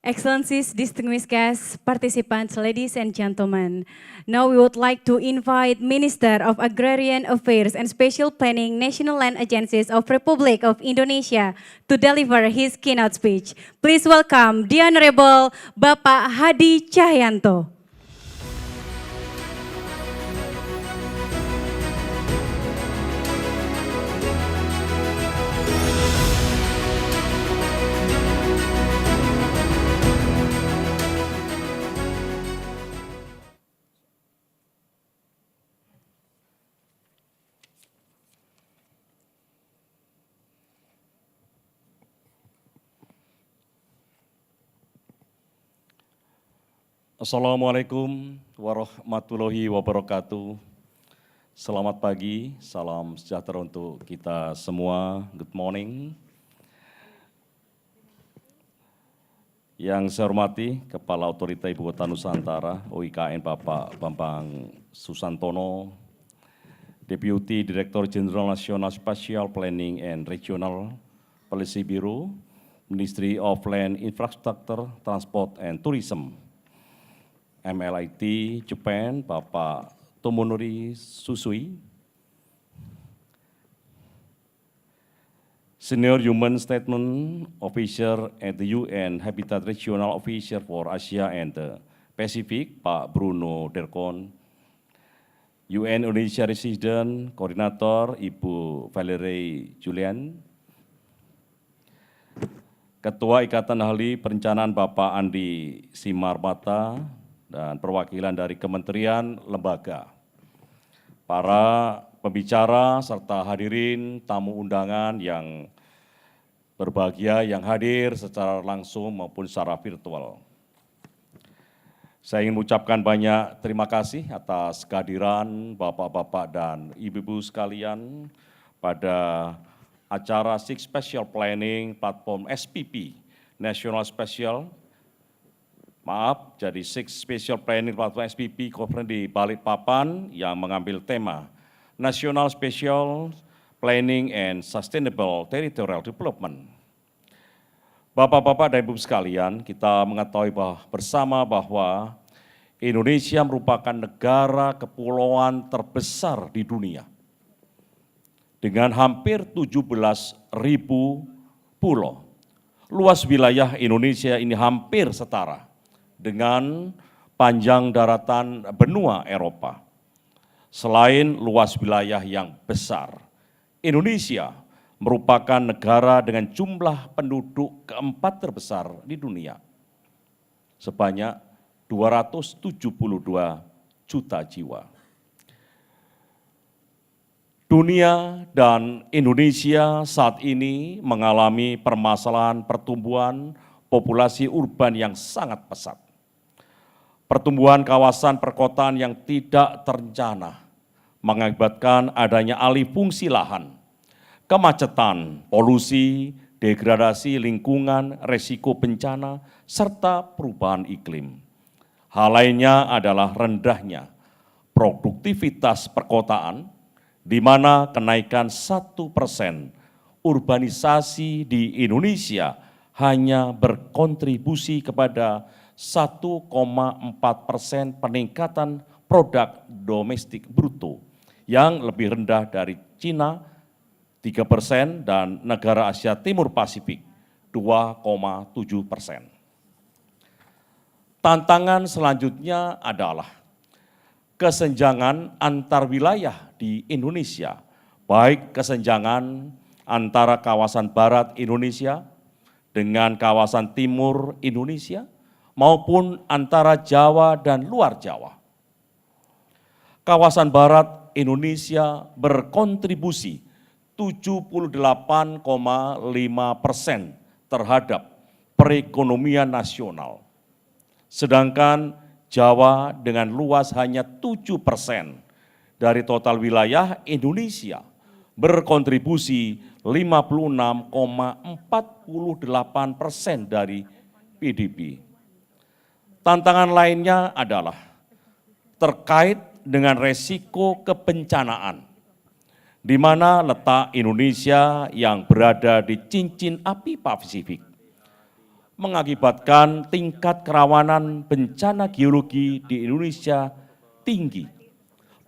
Excellencies, distinguished guests, participants, ladies and gentlemen. Now we would like to invite Minister of Agrarian Affairs and Special Planning National Land Agencies of Republic of Indonesia to deliver his keynote speech. Please welcome the Honorable Bapak Hadi Cahyanto. Assalamualaikum warahmatullahi wabarakatuh. Selamat pagi, salam sejahtera untuk kita semua. Good morning. Yang saya hormati Kepala Otorita Ibu Kota Nusantara, OIKN Bapak Bambang Susantono, Deputy Director General National Spatial Planning and Regional Policy Bureau, Ministry of Land Infrastructure, Transport and Tourism, MLIT Japan, Bapak Tomonori Susui, Senior Human Statement Officer at the UN Habitat Regional Officer for Asia and the Pacific, Pak Bruno Derkon, UN Indonesia Resident Koordinator, Ibu Valerie Julian, Ketua Ikatan Ahli Perencanaan Bapak Andi Simarmata, dan perwakilan dari kementerian lembaga, para pembicara serta hadirin tamu undangan yang berbahagia yang hadir secara langsung maupun secara virtual. Saya ingin mengucapkan banyak terima kasih atas kehadiran Bapak-Bapak dan Ibu-Ibu sekalian pada acara Six Spatial Planning Platform SPP, National Spatial, jadi Six Spatial Planning Platform SPP Conference di Balikpapan yang mengambil tema National Spatial Planning and Sustainable Territorial Development. Bapak-bapak dan ibu sekalian, kita mengetahui bersama bahwa Indonesia merupakan negara kepulauan terbesar di dunia dengan hampir 17.000 pulau. Luas wilayah Indonesia ini hampir setara dengan panjang daratan benua Eropa. Selain luas wilayah yang besar, Indonesia merupakan negara dengan jumlah penduduk keempat terbesar di dunia, sebanyak 272 juta jiwa. Dunia dan Indonesia saat ini mengalami permasalahan pertumbuhan populasi urban yang sangat pesat. Pertumbuhan kawasan perkotaan yang tidak terencana mengakibatkan adanya alih fungsi lahan, kemacetan, polusi, degradasi lingkungan, resiko bencana, serta perubahan iklim. Hal lainnya adalah rendahnya produktivitas perkotaan, di mana kenaikan 1% urbanisasi di Indonesia hanya berkontribusi kepada 1,4% peningkatan produk domestik bruto yang lebih rendah dari Cina 3% dan negara Asia Timur Pasifik 2,7%. Tantangan selanjutnya adalah kesenjangan antar wilayah di Indonesia, baik kesenjangan antara kawasan barat Indonesia dengan kawasan timur Indonesia, maupun antara Jawa dan luar Jawa. Kawasan barat Indonesia berkontribusi 78,5% terhadap perekonomian nasional. Sedangkan Jawa dengan luas hanya 7% dari total wilayah Indonesia berkontribusi 56,48% dari PDB. Tantangan lainnya adalah terkait dengan resiko kebencanaan, di mana letak Indonesia yang berada di cincin api Pasifik mengakibatkan tingkat kerawanan bencana geologi di Indonesia tinggi.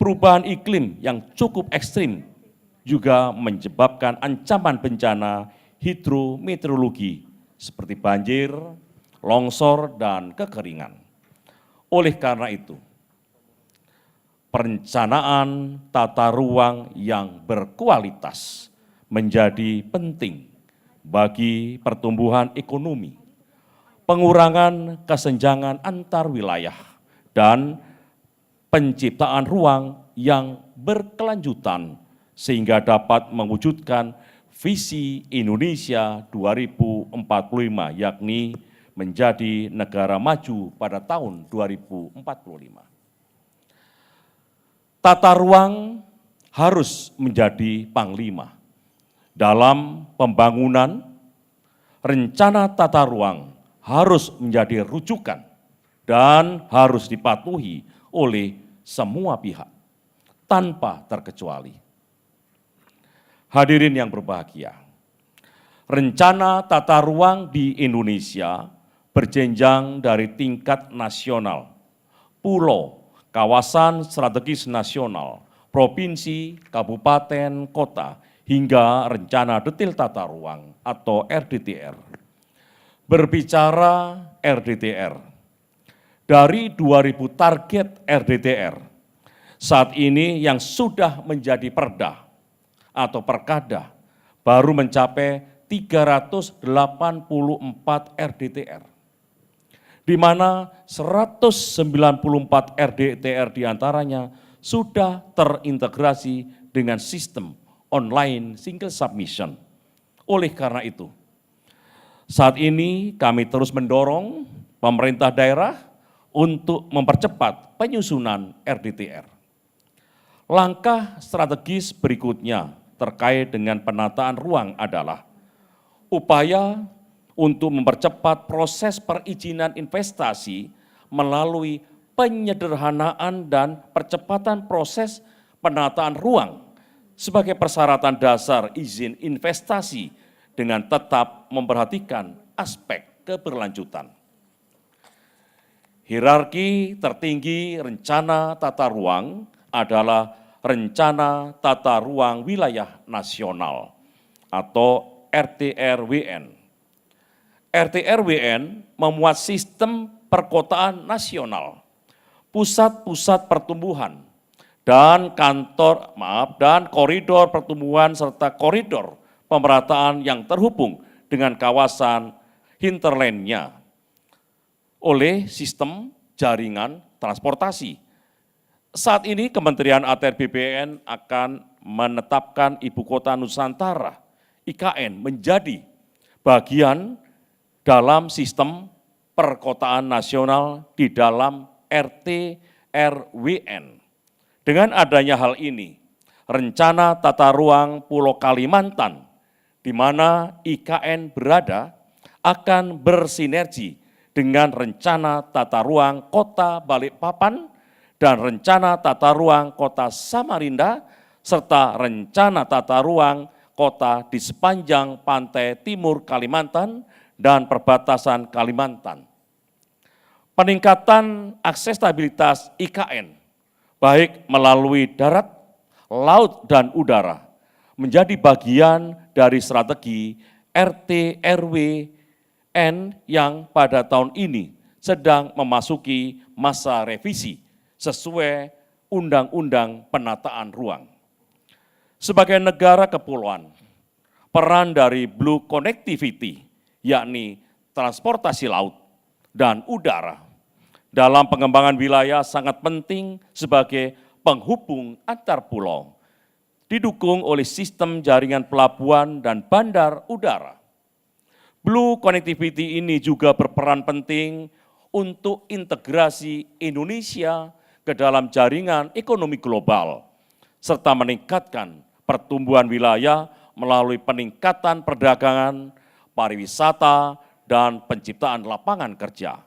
Perubahan iklim yang cukup ekstrim juga menyebabkan ancaman bencana hidrometeorologi seperti banjir, longsor, dan kekeringan. Oleh karena itu, perencanaan tata ruang yang berkualitas menjadi penting bagi pertumbuhan ekonomi, pengurangan kesenjangan antar wilayah, dan penciptaan ruang yang berkelanjutan sehingga dapat mewujudkan visi Indonesia 2045, yakni menjadi negara maju pada tahun 2045. Tata ruang harus menjadi panglima dalam pembangunan. Rencana tata ruang harus menjadi rujukan dan harus dipatuhi oleh semua pihak tanpa terkecuali. Hadirin yang berbahagia, rencana tata ruang di Indonesia berjenjang dari tingkat nasional, pulau, kawasan strategis nasional, provinsi, kabupaten, kota, hingga rencana detail tata ruang atau RDTR. Berbicara RDTR, dari 2000 target RDTR, saat ini yang sudah menjadi perda atau perkada baru mencapai 384 RDTR, di mana 194 RDTR diantaranya sudah terintegrasi dengan sistem online single submission. Oleh karena itu, saat ini kami terus mendorong pemerintah daerah untuk mempercepat penyusunan RDTR. Langkah strategis berikutnya terkait dengan penataan ruang adalah upaya untuk mempercepat proses perizinan investasi melalui penyederhanaan dan percepatan proses penataan ruang sebagai persyaratan dasar izin investasi dengan tetap memperhatikan aspek keberlanjutan. Hierarki tertinggi rencana tata ruang adalah Rencana Tata Ruang Wilayah Nasional atau RTRWN. RTRWN memuat sistem perkotaan nasional, pusat-pusat pertumbuhan, dan koridor pertumbuhan serta koridor pemerataan yang terhubung dengan kawasan hinterlandnya oleh sistem jaringan transportasi. Saat ini Kementerian ATR BPN akan menetapkan Ibu Kota Nusantara IKN menjadi bagian dalam sistem perkotaan nasional di dalam RTRWN. Dengan adanya hal ini, rencana tata ruang Pulau Kalimantan, di mana IKN berada, akan bersinergi dengan rencana tata ruang Kota Balikpapan dan rencana tata ruang Kota Samarinda, serta rencana tata ruang kota di sepanjang pantai timur Kalimantan dan perbatasan Kalimantan. Peningkatan aksesibilitas IKN, baik melalui darat, laut, dan udara, menjadi bagian dari strategi RTRWN yang pada tahun ini sedang memasuki masa revisi sesuai Undang-Undang Penataan Ruang. Sebagai negara kepulauan, peran dari Blue Connectivity, yakni transportasi laut dan udara, dalam pengembangan wilayah sangat penting sebagai penghubung antar pulau, didukung oleh sistem jaringan pelabuhan dan bandar udara. Blue Connectivity ini juga berperan penting untuk integrasi Indonesia ke dalam jaringan ekonomi global, serta meningkatkan pertumbuhan wilayah melalui peningkatan perdagangan, pariwisata, dan penciptaan lapangan kerja.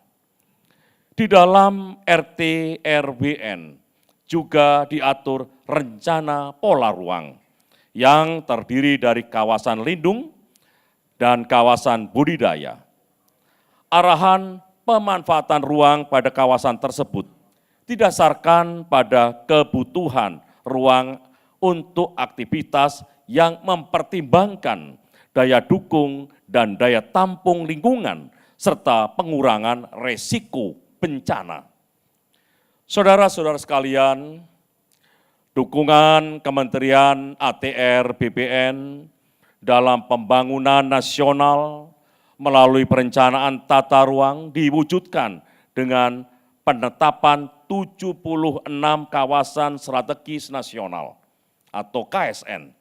Di dalam RTRWN juga diatur rencana pola ruang yang terdiri dari kawasan lindung dan kawasan budidaya. arahan pemanfaatan ruang pada kawasan tersebut didasarkan pada kebutuhan ruang untuk aktivitas yang mempertimbangkan daya dukung dan daya tampung lingkungan, serta pengurangan resiko bencana. Saudara-saudara sekalian, dukungan Kementerian ATR BPN dalam pembangunan nasional melalui perencanaan tata ruang diwujudkan dengan penetapan 76 kawasan strategis nasional atau KSN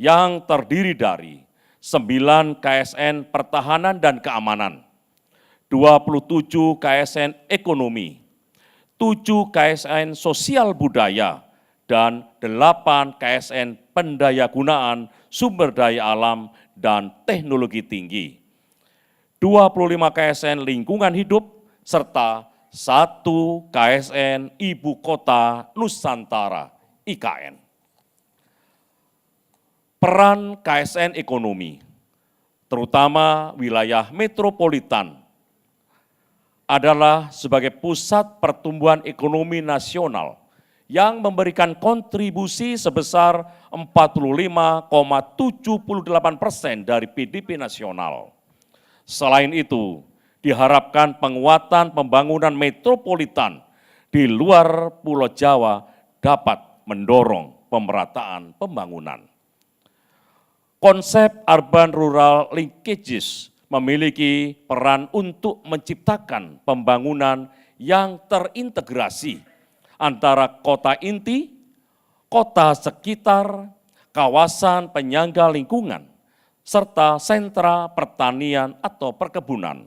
yang terdiri dari 9 KSN pertahanan dan keamanan, 27 KSN ekonomi, 7 KSN sosial budaya, dan 8 KSN pendayagunaan sumber daya alam dan teknologi tinggi, 25 KSN lingkungan hidup, serta 1 KSN Ibu Kota Nusantara IKN. Peran KSN ekonomi, terutama wilayah metropolitan, adalah sebagai pusat pertumbuhan ekonomi nasional yang memberikan kontribusi sebesar 45,78% dari PDB nasional. Selain itu, diharapkan penguatan pembangunan metropolitan di luar Pulau Jawa dapat mendorong pemerataan pembangunan. Konsep urban-rural linkages memiliki peran untuk menciptakan pembangunan yang terintegrasi antara kota inti, kota sekitar, kawasan penyangga lingkungan, serta sentra pertanian atau perkebunan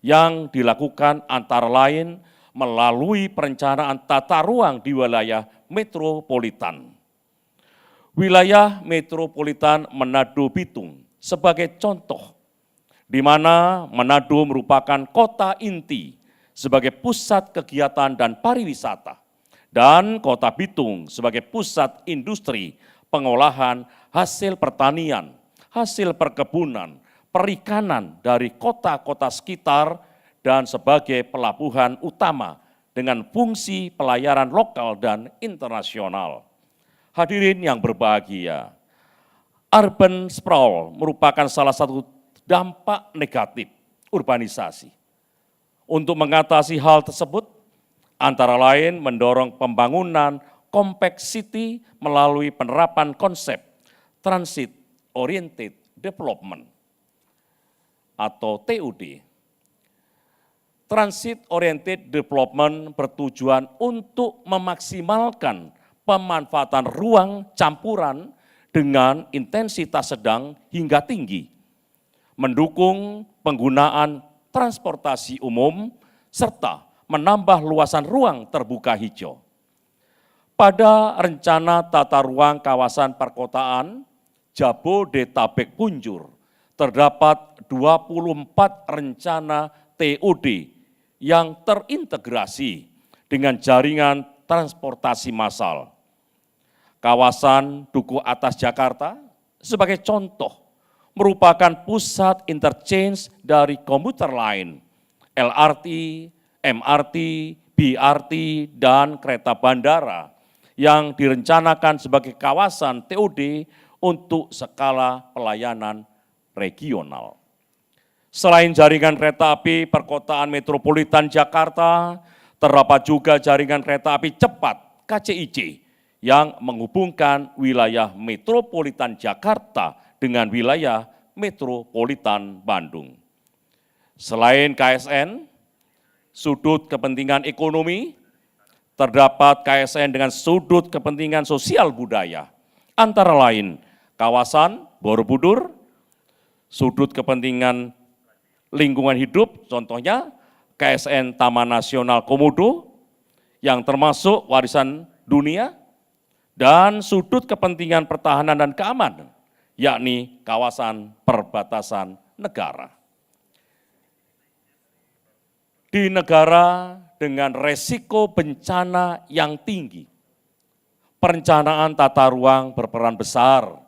yang dilakukan antara lain melalui perencanaan tata ruang di wilayah metropolitan. Wilayah metropolitan Manado Bitung sebagai contoh, di mana Manado merupakan kota inti sebagai pusat kegiatan dan pariwisata, dan kota Bitung sebagai pusat industri pengolahan hasil pertanian, hasil perkebunan, perikanan dari kota-kota sekitar, dan sebagai pelabuhan utama dengan fungsi pelayaran lokal dan internasional. Hadirin yang berbahagia, urban sprawl merupakan salah satu dampak negatif urbanisasi. Untuk mengatasi hal tersebut, antara lain mendorong pembangunan compact city melalui penerapan konsep transit oriented development atau TOD. Transit oriented development bertujuan untuk memaksimalkan pemanfaatan ruang campuran dengan intensitas sedang hingga tinggi, mendukung penggunaan transportasi umum, serta menambah luasan ruang terbuka hijau. Pada rencana tata ruang kawasan perkotaan Jabodetabek Punjur, terdapat 24 rencana TOD yang terintegrasi dengan jaringan transportasi massal. Kawasan Duku Atas Jakarta sebagai contoh merupakan pusat interchange dari komuter lain, LRT, MRT, BRT, dan kereta bandara yang direncanakan sebagai kawasan TOD untuk skala pelayanan regional. Selain jaringan kereta api perkotaan metropolitan Jakarta, terdapat juga jaringan kereta api cepat KCIC yang menghubungkan wilayah metropolitan Jakarta dengan wilayah metropolitan Bandung. Selain KSN, sudut kepentingan ekonomi, terdapat KSN dengan sudut kepentingan sosial budaya, antara lain kawasan Borobudur, sudut kepentingan lingkungan hidup, contohnya KSN Taman Nasional Komodo, yang termasuk warisan dunia, dan sudut kepentingan pertahanan dan keamanan, yakni kawasan perbatasan negara. Di negara dengan resiko bencana yang tinggi, perencanaan tata ruang berperan besar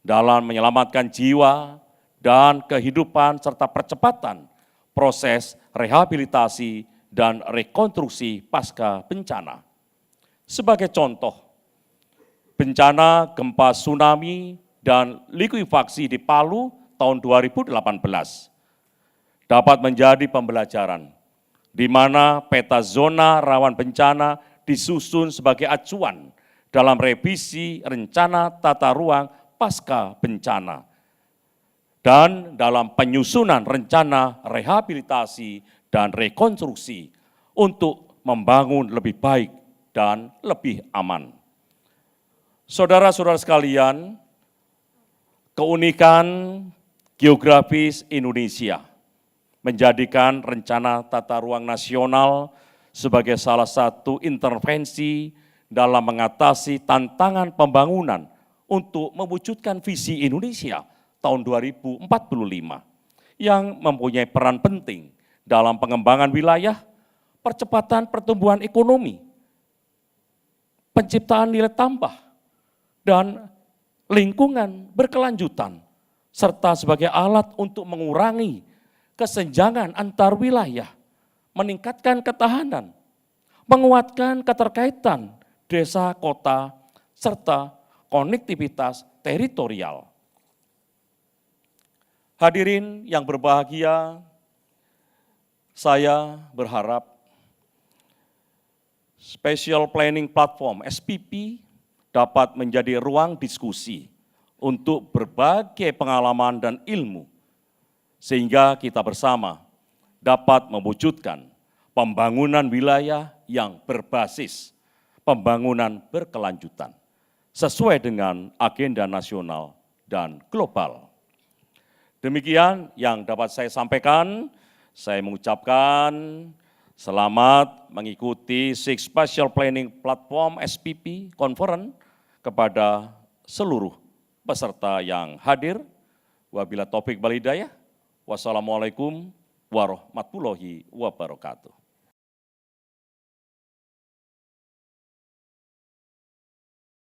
dalam menyelamatkan jiwa dan kehidupan serta percepatan proses rehabilitasi, dan rekonstruksi pasca bencana. Sebagai contoh, bencana gempa tsunami dan likuifaksi di Palu tahun 2018 dapat menjadi pembelajaran di mana peta zona rawan bencana disusun sebagai acuan dalam revisi rencana tata ruang pasca bencana dan dalam penyusunan rencana rehabilitasi dan rekonstruksi untuk membangun lebih baik dan lebih aman. Saudara-saudara sekalian, keunikan geografis Indonesia menjadikan rencana tata ruang nasional sebagai salah satu intervensi dalam mengatasi tantangan pembangunan untuk mewujudkan visi Indonesia tahun 2045 yang mempunyai peran penting dalam pengembangan wilayah, percepatan pertumbuhan ekonomi, penciptaan nilai tambah, dan lingkungan berkelanjutan, serta sebagai alat untuk mengurangi kesenjangan antar wilayah, meningkatkan ketahanan, menguatkan keterkaitan desa, kota, serta konektivitas teritorial. Hadirin yang berbahagia, saya berharap Special Planning Platform (SPP) dapat menjadi ruang diskusi untuk berbagai pengalaman dan ilmu, sehingga kita bersama dapat mewujudkan pembangunan wilayah yang berbasis pembangunan berkelanjutan, sesuai dengan agenda nasional dan global. Demikian yang dapat saya sampaikan. Saya mengucapkan selamat mengikuti Six Spatial Planning Platform (SPP) Conference kepada seluruh peserta yang hadir. Wabillahi taufik wal hidayah. Wassalamualaikum warahmatullahi wabarakatuh.